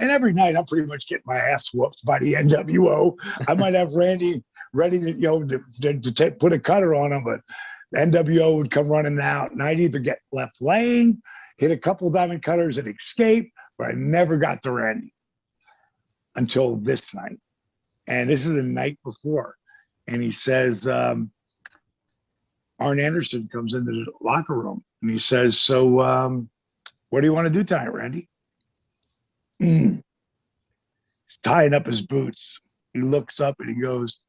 And every night I'm pretty much getting my ass whooped by the NWO. I might have Randy ready to, put a cutter on him, but the NWO would come running out, and I'd either get left laying, hit a couple of diamond cutters and escape, but I never got to Randy until this night. And this is the night before. And he says, Arn Anderson comes into the locker room and he says, so what do you want to do tonight, Randy? He's tying up his boots. He looks up and he goes,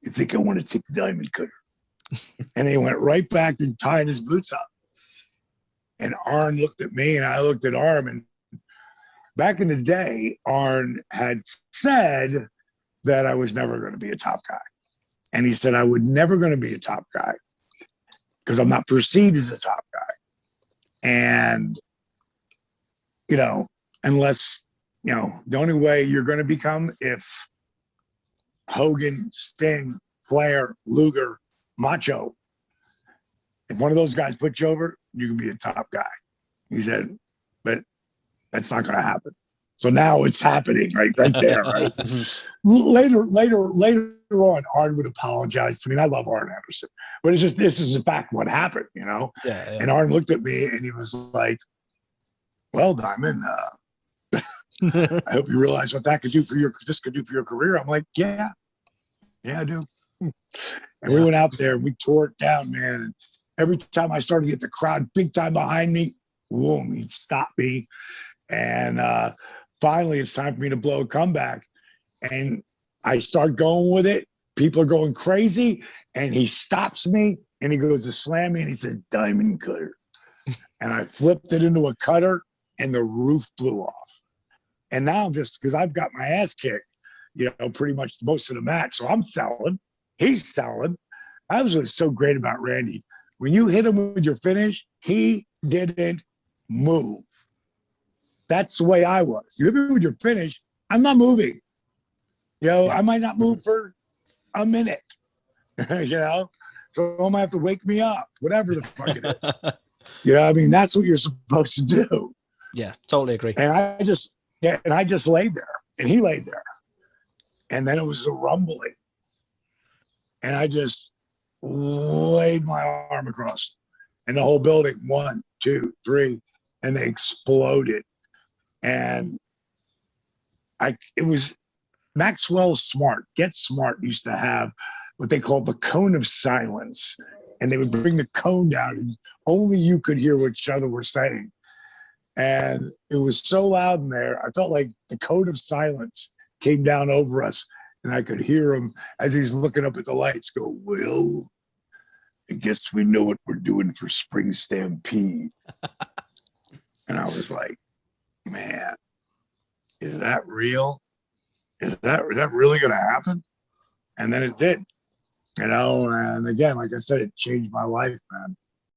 you think I want to take the diamond cutter? And he went right back to tying his boots up. And Arn looked at me and I looked at Arn. And back in the day, Arn had said that I was never going to be a top guy. And he said I would never going to be a top guy because I'm not perceived as a top guy. And, unless, the only way you're going to become if Hogan, Sting, Flair, Luger, Macho, if one of those guys put you over, you can be a top guy. He said, but that's not going to happen. So now it's happening right there, right? later on, Arn would apologize to me. And I love Arn Anderson, but this is in fact what happened, Yeah. And Arn looked at me and he was like, well, Diamond, I hope you realize what this could do for your career. I'm like, yeah, I do. And we went out there and we tore it down, man. And every time I started to get the crowd big time behind me, boom, he'd stop me. And finally, it's time for me to blow a comeback. And I start going with it. People are going crazy. And he stops me and he goes to slam me and he said, diamond cutter. And I flipped it into a cutter and the roof blew off. And now because I've got my ass kicked, pretty much most of the match. So I'm selling. He's selling. That was what's so great about Randy. When you hit him with your finish, he didn't move. That's the way I was. You hit me with your finish, I'm not moving. I might not move for a minute. So I might have to wake me up, whatever the fuck it is. That's what you're supposed to do. Yeah, totally agree. And I just laid there, and he laid there. And then it was a rumbling. And I just laid my arm across. And the whole building, 1, 2, 3, and they exploded. And it was Maxwell Smart. Get Smart used to have what they called the cone of silence. And they would bring the cone down and only you could hear what each other were saying. And it was so loud in there, I felt like the cone of silence came down over us. And I could hear him as he's looking up at the lights go, well, I guess we know what we're doing for Spring Stampede. And I was like, man, is that real? Is that really going to happen? And then it did, and again, like I said, it changed my life, man.